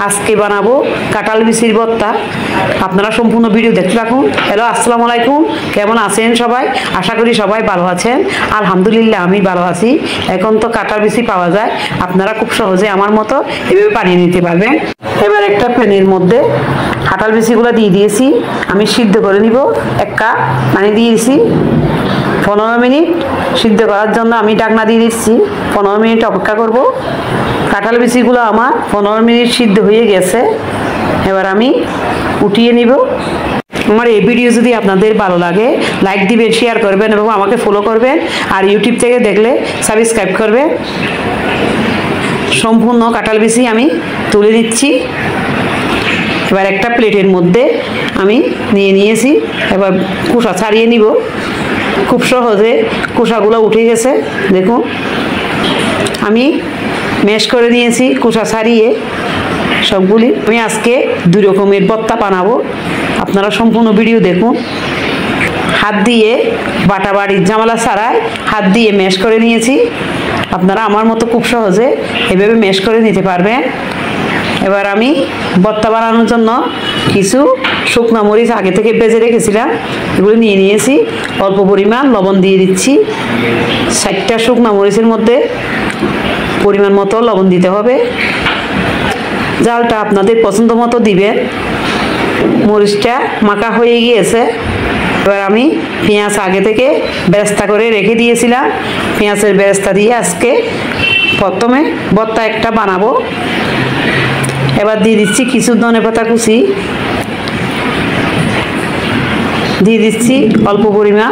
আজকে বানাবো কাঁঠাল বিচির ভর্তা। আপনারা সম্পূর্ণ ভিডিও দেখতে থাকুন। হ্যালো, আসসালামু আলাইকুম। কেমন আছেন সবাই? আশা করি সবাই ভালো আছেন। আলহামদুলিল্লাহ আমি ভালো আছি। এখন তো কাঁঠাল বিচি পাওয়া যায়, আপনারা খুব সহজে আমার মতো এভাবে বানিয়ে নিতে পারবেন। এবার একটা প্যানের মধ্যে কাঁঠাল বিচিগুলো দিয়ে দিয়েছি, আমি সিদ্ধ করে নিব। 1 কাপ পানি দিয়েছি। 15 মিনিট সিদ্ধ করার জন্য আমি ঢাকনা দিয়ে দিচ্ছি। 15 মিনিট অপেক্ষা করব। কাঁঠাল বিচিগুলো আমার 15 মিনিট সিদ্ধ হয়ে গেছে। এবার আমি উঠিয়ে নিব। আমার এই ভিডিও যদি আপনাদের ভালো লাগে লাইক দিবেন, শেয়ার করবেন এবং আমাকে ফলো করবেন। আর ইউটিউব থেকে দেখলে সাবস্ক্রাইব করবেন। সম্পূর্ণ কাঁঠাল বিচি আমি তুলে দিচ্ছি। এবার একটা প্লেটের মধ্যে আমি নিয়ে নিয়েছি। এবার খোসা ছাড়িয়ে নিব। খুব সহজে খোসাগুলো উঠে গেছে, দেখুন। আমি ম্যাশ করে নিয়েছি খোসা ছাড়িয়ে সবগুলি। আমি আজকে 2 রকমের ভর্তা বানাবো, আপনারা সম্পূর্ণ ভিডিও দেখুন। হাত দিয়ে বাটাবাড়ির ঝামেলা ছাড়াই হাত দিয়ে ম্যাশ করে নিয়েছি। আপনারা আমার মতো খুব সহজে এভাবে ম্যাশ করে নিতে পারবেন। এবার আমি ভর্তা বানানোর জন্য কিছু শুকনো মরিচ আগে থেকে ভেজে রেখেছিলাম, এগুলো নিয়ে নিয়েছি। অল্প পরিমাণ লবণ দিয়ে দিচ্ছি। 60টা শুকনো মরিচের মধ্যে পরিমাণ মতো লবণ দিতে হবে। জালটা আপনাদের পছন্দ মতো দিবেন। মরিচটা মাখা হয়ে গিয়েছে। এবার আমি পেঁয়াজ আগে থেকে বেরেস্তা করে রেখে দিয়েছিলাম। পেঁয়াজের বেরেস্তা দিয়ে আজকে প্রথমে ভর্তা একটা বানাবো। এবার দিয়ে দিচ্ছি কিছু ধনেপাতা কুচি, দিয়ে দিচ্ছি অল্প পরিমাণ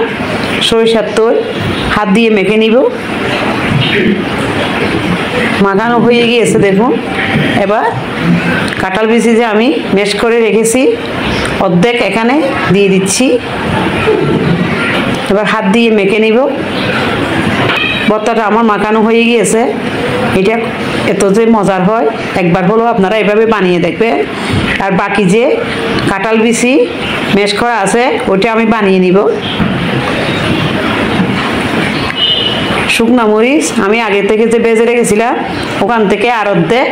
সরিষার তেল। হাত দিয়ে মেখে নিব। মাখানো হয়ে গিয়েছে, দেখুন। এবার কাঁঠাল বিচি যে আমি ম্যাশ করে রেখেছি অর্ধেক এখানে দিয়ে দিচ্ছি। এবার হাত দিয়ে মেখে নিব। ভর্তাটা আমার মাখানো হয়ে গিয়েছে। এটা এত যে মজার হয়, একবার হলেও আপনারা এভাবে বানিয়ে দেখবেন। আর বাকি যে কাঁঠাল বিচি ম্যাশ করা আছে ওইটা আমি বানিয়ে নিব। শুকনা মরিচ আমি আগে থেকে যে ভেজে রেখেছিলাম ওখান থেকে আর অর্ধেক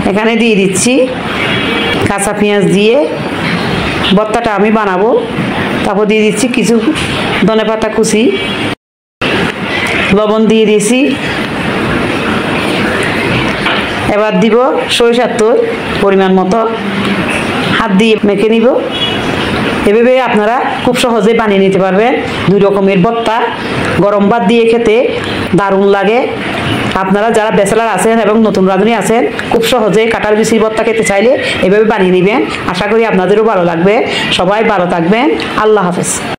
এখানে দিয়ে দিচ্ছি। কাঁচা পেঁয়াজ দিয়ে ভর্তাটা আমি বানাবো। তারপর দিয়ে দিচ্ছি কিছু ধনেপাতা কুচি, লবণ দিয়ে দিয়েছি। এবার দিব সরিষার তেল পরিমাণ মতো। হাত দিয়ে মেখে নিব। এভাবে আপনারা খুব সহজে বানিয়ে নিতে পারবেন। 2 রকমের ভর্তা গরম ভাত দিয়ে খেতে দারুণ লাগে। আপনারা যারা ব্যাচেলার আছেন এবং নতুন রাঁধুনি আছেন, খুব সহজে কাঁঠাল বিচির ভর্তা খেতে চাইলে এভাবে বানিয়ে নেবেন। আশা করি আপনাদেরও ভালো লাগবে। সবাই ভালো থাকবেন। আল্লাহ হাফেজ।